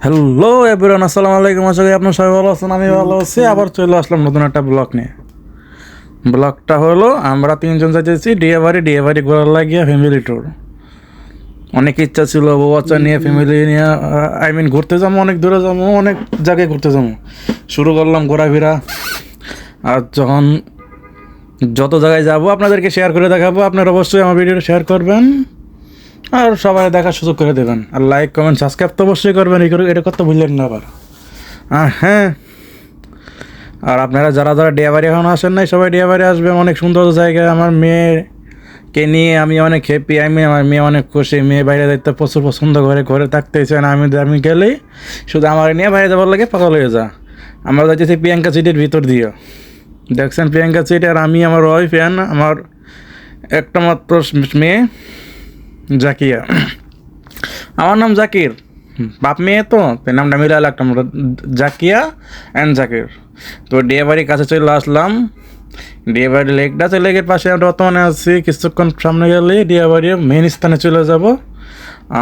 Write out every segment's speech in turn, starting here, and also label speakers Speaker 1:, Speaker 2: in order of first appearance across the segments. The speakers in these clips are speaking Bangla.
Speaker 1: হ্যালো এভরিওয়ান, আসসালামু আলাইকুম। আশা করি আপনার সবাই ভালো আছেন, আমি ভালো আছি। আবার চলে আসলাম নতুন একটা ব্লগ নিয়ে। ব্লগটা হলো আমরা তিনজন যাচ্ছি ডিএবাড়ি ঘোরার লাগিয়ে ফ্যামিলি ট্যুর। অনেক ইচ্ছা ছিল বউ বাচ্চা নিয়ে ফ্যামিলি নিয়ে ঘুরতে যাবো, অনেক দূরে যাবো, অনেক জায়গায় ঘুরতে যাবো। শুরু করলাম ঘোরাফেরা। আর যখন যত জায়গায় যাব আপনাদেরকে শেয়ার করে দেখাবো। আপনারা অবশ্যই আমার ভিডিওটা শেয়ার করবেন আর সবাই দেখার সুযোগ করে দেবেন। আর লাইক কমেন্ট সাবস্ক্রাইব তো অবশ্যই করবেন, এটা করতে ভুললেন না আবার। আর হ্যাঁ, আর আপনারা যারা যারা ডিয়াবাড়ি এখন আসেন নাই, সবাই ডিয়াবাড়ি আসবেন। অনেক সুন্দর জায়গা। আমার মেয়েকে নিয়ে আমি অনেক হ্যাপি। আমার মেয়ে অনেক খুশি। মেয়ে বাইরে যাইতে প্রচুর পছন্দ করে, ঘরে থাকতেছে না। আমি গেলেই শুধু আমার নিয়ে বাইরে যাবার লাগে পাগল হয়ে যা। আমরা যাইতেছি প্রিয়াঙ্কা সিটির ভিতর দিয়ে। দেখছেন প্রিয়াঙ্কা সিটি। আর আমি আমার ওয়াইফ ফ্যান, আমার একটা মাত্র মেয়ে জাকিয়া। আমার নাম জাকির, বাপ মেয়ে তো নামটা মিলে লাগতাম জাকিয়া অ্যান্ড জাকির। তো ডিয়াবাড়ির কাছে চলে আসলাম। ডিয়াবাড়ি লেকটা আছে, লেকের পাশে আমরা বর্তমানে আছি। কিছুক্ষণ সামনে গেলে ডিয়াবাড়ির মেন স্থানে চলে যাব।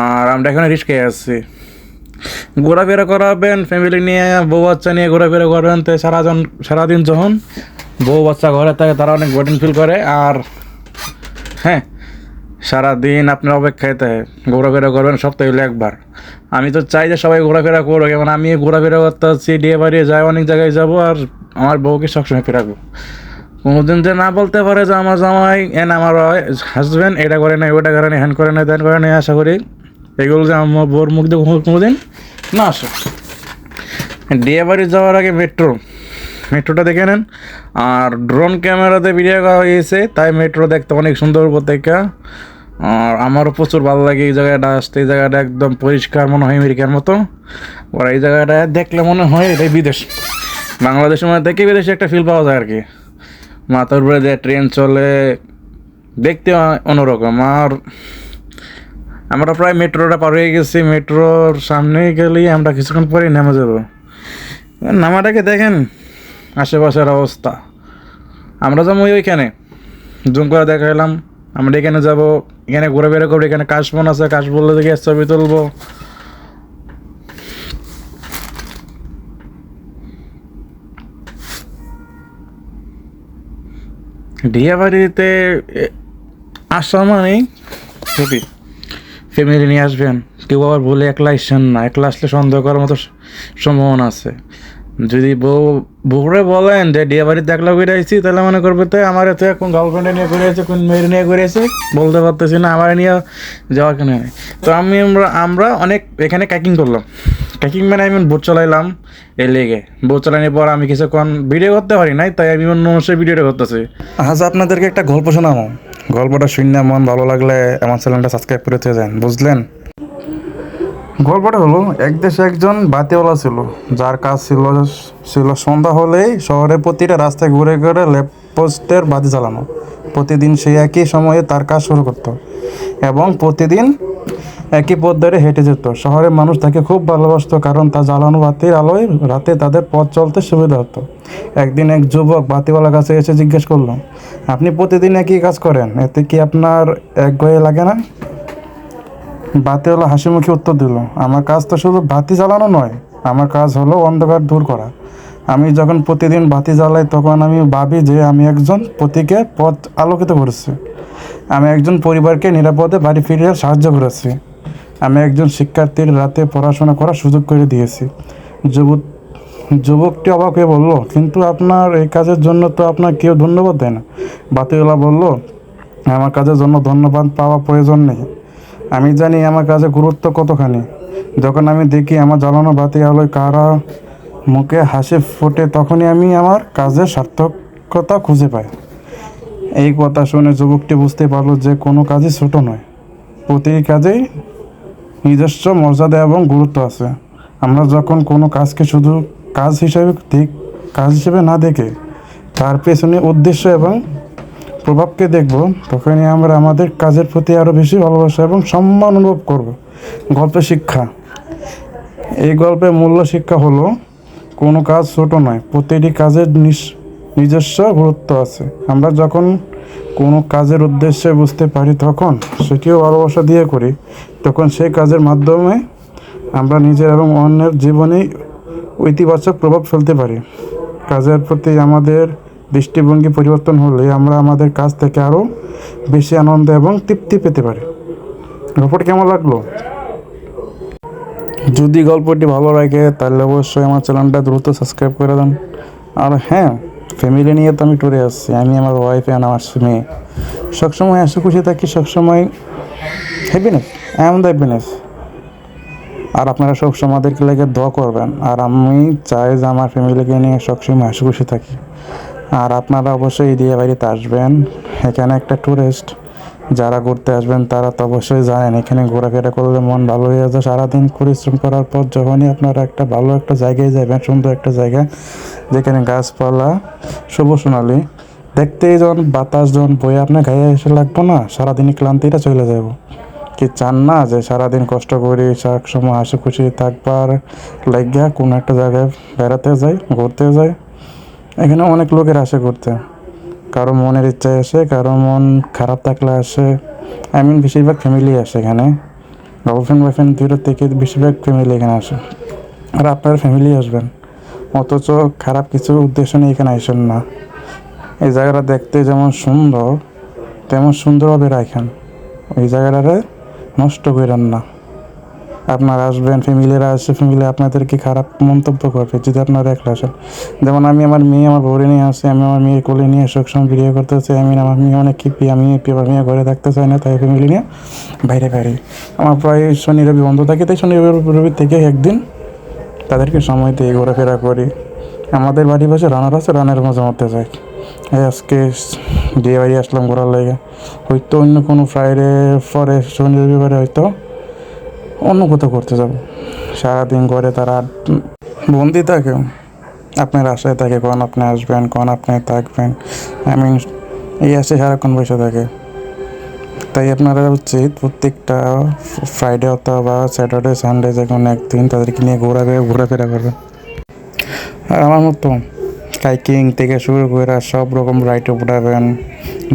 Speaker 1: আর আমরা এখানে রিস্কায় আছি। ঘোরাফেরা করাবেন ফ্যামিলি নিয়ে, বউ বাচ্চা নিয়ে ঘোরাফেরা করবেন। তো সারাদিন যখন বউ বাচ্চা ঘরে থাকে তারা অনেক বোরিং ফিল করে। আর হ্যাঁ, সারাদিন আপনার অপেক্ষায় থাকে, ঘোরাফেরা করবেন সপ্তাহে হলে একবার। আমি তো চাই যে সবাই ঘোরাফেরা করবো, যেমন আমি ঘোরাফেরা করতে হচ্ছি, ডিয়ে বাড়িয়ে যাই, অনেক জায়গায় যাব। আর আমার বউকে সবসময় ফেরাবো। কোনোদিন যে না বলতে পারে যে আমার জামাই আমার হাজব্যান্ড এটা করে না, ওটা করে না, হ্যান করে না, ত্যান করে না। আশা করি এগুলো যে আমার বউর মুখ দিয়ে কোনোদিন না আসে। ডিয়ে বাড়ি যাওয়ার আগে মেট্রোটা দেখে নেন। আর ড্রোন ক্যামেরাতে ভিডিও করা হয়েছে, তাই মেট্রো দেখতে অনেক সুন্দর উপত্যকা। আর আমারও প্রচুর ভালো লাগে এই জায়গাটা আসতে। এই জায়গাটা একদম পরিষ্কার, মনে হয় আমেরিকার মতো। ওরা এই জায়গাটা দেখলে মনে হয় এটাই বিদেশ। বাংলাদেশের মধ্যে থেকে বিদেশে একটা ফিল পাওয়া যায় আর কি। মাথার উপরে যে ট্রেন চলে, দেখতে অন্যরকম। আর আমরা প্রায় মেট্রোটা পার হয়ে গেছি। মেট্রোর সামনে গেলেই আমরা কিছুক্ষণ পরেই নেমে যাবো। নামাটাকে দেখেন আশেপাশের অবস্থা। আমরা যাবো ওইখানে, জুম করে দেখাইলাম। আমরা এখানে যাব, এখানে ঘোরাফেরা করবো। এখানে কাশবন আছে, কাশবলে দেখে ছবি তুলবো। ডিয়াবাড়িতে আসা মানে হ্যাপি। ফ্যামিলি নিয়ে আসবেন। কেউ আবার বলে একলা আসছেন না, একলা আসলে সন্দেহ করার মতো সম্ভাবনা আছে। যদি বউরে বলেন যে ডিয়াবাড়িতে একলা ঘুরে আসছি, তাহলে মনে করবে তো আমার এত কোন গার্লফ্রেন্ডে নিয়ে ঘুরে আছে, কোন মেয়ের নিয়ে ঘুরে আছে, বলতে পারতেছি না। আমার নিয়ে যাওয়ার কেন নেই। তো আমরা অনেক এখানে ক্যাকিং করলাম। ক্যাকিং মানে বোট চালাইলাম। এই লেগে বোট চালানোর পর আমি কিছুক্ষণ ভিডিও করতে পারি নাই, তাই আমি অন্য মানুষের ভিডিওটা করতেছি। আজ আপনাদেরকে একটা গল্প শোনাবো। গল্পটা শুনে মন ভালো লাগলে আমার চ্যানেলটা সাবস্ক্রাইব করে যান, বুঝলেন? গল্পটা হলো, এক দেশে একজন বাতিওয়ালা ছিল, যার কাজ ছিল সন্ধ্যা হলেই শহরে প্রতিটা রাস্তায় ঘুরে ঘুরে ল্যাম্পপোস্টের বাতি জ্বালানো। প্রতিদিন সে একই সময়ে তার কাজ শুরু করত এবং প্রতিদিন একই পথ ধরে হেঁটে যেত। শহরের মানুষ তাকে খুব ভালোবাসতো, কারণ তার জ্বালানো বাতির আলোয় রাতে তাদের পথ চলতে সুবিধা হতো। একদিন এক যুবক বাতিওয়ালার কাছে এসে জিজ্ঞেস করলো, আপনি প্রতিদিন একই কাজ করেন, এতে কি আপনার একঘেয়ে লাগে না? বাতিওয়ালা হাসি মুখে উত্তর দিল, আমার কাজ তো শুধু বাতি জ্বালানো নয়, আমার কাজ হলো অন্ধকার দূর করা। আমি যখন প্রতিদিন বাতি জ্বালাই, তখন আমি ভাবি যে আমি একজন প্রতীকের পথ আলোকিত করেছি। আমি একজন পরিবারকে নিরাপদে বাড়ি ফিরিয়ে সাহায্য করেছি। আমি একজন শিক্ষার্থীর রাতে পড়াশোনা করার সুযোগ করে দিয়েছি। যুবকটি অবাক হয়ে বলল, কিন্তু আপনার এই কাজের জন্য তো আপনার কেউ ধন্যবাদ দেয় না। বাতিওয়ালা বলল, আমার কাজের জন্য ধন্যবাদ পাওয়া প্রয়োজন নেই। আমি জানি আমার কাজের গুরুত্ব কতখানি। যখন আমি দেখি আমার জ্বালানো বাতি আলোয় কারা মুখে হাসি ফোটে, তখনই আমি আমার কাজের সার্থকতা খুঁজে পাই। এই কথা শুনে যুবকটি বুঝতে পারল যে কোনো কাজই ছোট নয়, প্রতিটি কাজেই নিজস্ব মর্যাদা এবং গুরুত্ব আছে। আমরা যখন কোনো কাজকে শুধু কাজ হিসেবে না দেখে তার পেছনে উদ্দেশ্য এবং প্রভাবকে দেখব, তখনই আমরা আমাদের কাজের প্রতি আরও বেশি ভালোবাসা এবং সম্মান অনুভব করব। গল্পের শিক্ষা। এই গল্পের মূল্য শিক্ষা হলো, কোনো কাজ ছোট নয়, প্রতিটি কাজের নিজস্ব গুরুত্ব আছে। আমরা যখন কোনো কাজের উদ্দেশ্যে বুঝতে পারি, তখন সেটিও ভালোবাসা দিয়ে করি, তখন সেই কাজের মাধ্যমে আমরা নিজের এবং অন্যের জীবনে ইতিবাচক প্রভাব ফেলতে পারি। কাজের প্রতি আমাদের দৃষ্টিভঙ্গি পরিবর্তন হলে আমরা আমাদের কাজ থেকে আরও বেশি আনন্দ এবং তৃপ্তি পেতে পারি। গল্পটি কেমন লাগলো? যদি গল্পটি ভালো লাগে তাহলে অবশ্যই আমার চ্যানেলটা দ্রুত সাবস্ক্রাইব করে দেন। আর হ্যাঁ, ফ্যামিলি নিয়ে তো আমি ট্যুরে আসছি, আমি আমার ওয়াইফ অ্যান্ড আমার মেয়ে। সবসময় হাসি খুশি থাকি, সবসময় happiness, I am the happiness. আর আপনারা সবসময় আমাদেরকে লেগে দোয়া করবেন। আর আমি চাই যে আমার ফ্যামিলিকে নিয়ে সবসময় হাসি খুশি থাকি। আর আপনারা অবশ্যই দিয়ে বাড়িতে আসবেন। এখানে একটা ট্যুরিস্ট যারা ঘুরতে আসবেন তারা তো অবশ্যই জানেন এখানে ঘোরাফেরা করলে মন ভালো হয়ে যায়। সারাদিন পরিশ্রম করার পর যখনই আপনারা একটা ভালো একটা জায়গায় যাবেন, সুন্দর একটা জায়গা যেখানে গাছপালা সবুজ সোনালি, দেখতেই যখন বাতাস যখন বয়ে আপনার গায়ে এসে লাগবো না, সারাদিনই ক্লান্তিটা চলে যাব। কি চান না যে সারাদিন কষ্ট করি, সব সময় হাসি খুশি থাকবার লাগিয়া কোনো একটা জায়গায় বেড়াতে যাই, ঘুরতে যাই। এখানে অনেক লোকের আসে ঘুরতে, কারো মনের ইচ্ছায় আসে, কারো মন খারাপ থাকলে আসে। আই মিন বেশিরভাগ ফ্যামিলি আসে এখানে, গার্লফ্রেন্ড বয়ফ্রেন্ড দূরের থেকে বেশিরভাগ ফ্যামিলি এখানে আসে। আর আপনার ফ্যামিলি আসবেন, অথচ খারাপ কিছু উদ্দেশ্য নিয়ে এখানে আসেন না। এই জায়গাটা দেখতে যেমন সুন্দর তেমন সুন্দরভাবে রাখেন, ওই জায়গাটারে নষ্ট করেন না। আপনারা আসবেন, ফ্যামিলিরা আসে, ফ্যামিলি আপনাদেরকে খারাপ মন্তব্য করবে যদি আপনারা একলা আসেন। যেমন আমি আমার মেয়ে আমার বউরে নিয়ে আসি, আমি আমার মেয়ের কোলে নিয়ে সবসময় ভিডিও করতে চাই। আমার মেয়ে অনেক কিপি, আমি আমার মেয়ে ঘরে থাকতে চাই না, তাই ফ্যামিলি নিয়ে বাইরে বাইরে আমার প্রায় শনি রবি বন্ধ থাকে, তাই শনি রবি থেকে একদিন তাদেরকে সময় দিয়ে ঘোরাফেরা করি। আমাদের বাড়ি পাশে রানার আছে, রানের মাঝে মধ্যে যাই। এই আজকে দিয়ে বাড়ি আসলাম ঘোরার লেগে। হয়তো অন্য কোনো ফ্রাইডে পরে শনি রবিবারে হয়তো অন্য কোথাও করতে যাব। সারাদিন ঘরে তারা বন্দি থাকে, আপনার আশায় থাকে কখন আপনি আসবেন, কখন আপনি থাকবেন। আই মিন এই আসে সারাক্ষণ বসে থাকে। তাই আপনারা উচিত প্রত্যেকটা ফ্রাইডে অথবা স্যাটারডে সানডে যে কোনো একদিন তাদেরকে নিয়ে ঘোরাফেরা করবেন। আর আমার মতো কাইকিং থেকে শুরু করে সব রকম রাইডে উঠাবেন।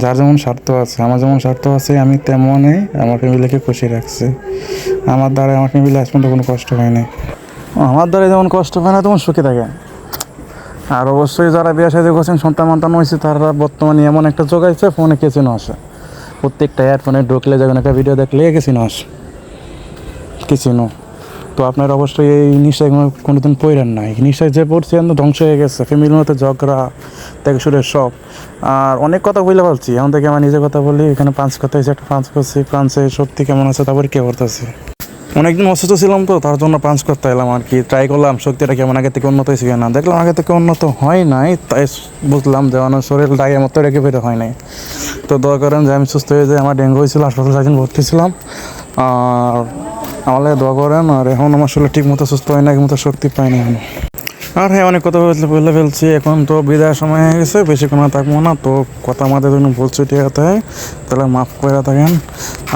Speaker 1: যার যেমন স্বার্থ আছে, আমার যেমন স্বার্থ আছে আমি তেমনই আমার ফ্যামিলিকে খুশি রাখছি। আমার দ্বারা আমার ফ্যামিলি আজ পর্যন্ত কোনো কষ্ট হয় না। আমার দ্বারা যেমন কষ্ট হয় না তেমন সুখে থাকে। আর অবশ্যই যারা বিয়ে শাদী করছেন, সন্তান মন্তান হয়েছে, তারা বর্তমানে এমন একটা যোগাইছে ফোনে কেসিনো আসে। প্রত্যেকটা ফোনে ঢুকলে যখন একটা ভিডিও দেখলে কেসিনো আসে, কেসিনো। তো আপনারা অবশ্যই এই নিশায় কোনোদিন পড়েন না। এই নিশায় যে পড়ছেন ধ্বংস হয়ে গেছে, ফ্যামিলির মধ্যে ঝগড়া থেকে শুরু সব। আর অনেক কথা বলে বলছি, এখন থেকে আমার নিজের কথা বলি। এখানে পাঁচ কথা হয়েছে, একটা পাঁচ করছি, ফ্রান্সে সত্যি কেমন আছে তারপরে কে করতেছে। অনেকদিন অসুস্থ ছিলাম তো, তার জন্য পাঞ্চ করতে এলাম আর কি। ট্রাই করলাম শক্তিটা কেমন আগে থেকে উন্নত হয়েছে কিনা। দেখলাম আগে থেকে উন্নত হয় নাই, তাই বুঝলাম যে আমার শরীরটা আগের মতো রেখে বেরো হয় নাই। তো দোয়া করেন যে আমি সুস্থ হয়ে যাই। আমার ডেঙ্গু হয়েছিল, হাসপাতালে একদিন ভর্তি ছিলাম। আর আমার লাগে দোয়া করেন। আর এখন আমার শরীর ঠিক মতো সুস্থ হয় না, ঠিক মতো শক্তি পাই না এখন। আর হ্যাঁ, অনেক কথা বলে ফেলছি। এখন তো বিদায়ের সময় হয়ে গেছে, বেশিক্ষণ থাকবো না। তো কথা আমাদের জন্য বলছি, ঠিক আছে, তাহলে মাফ করে থাকেন।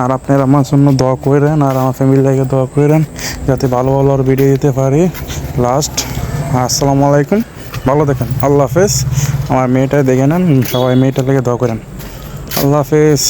Speaker 1: আর আপনারা আমার জন্য দোয়া করেন, আর আমার ফ্যামিলি লাগে দোয়া করেন যাতে ভালো ভালো আর ভিডিও দিতে পারি। লাস্ট আসসালামু আলাইকুম, ভালো দেখেন, আল্লাহ হাফেজ। আমার মেয়েটা দেখে নেন সবাই, মেয়েটার লেগে দোয়া করেন। আল্লাহ হাফেজ।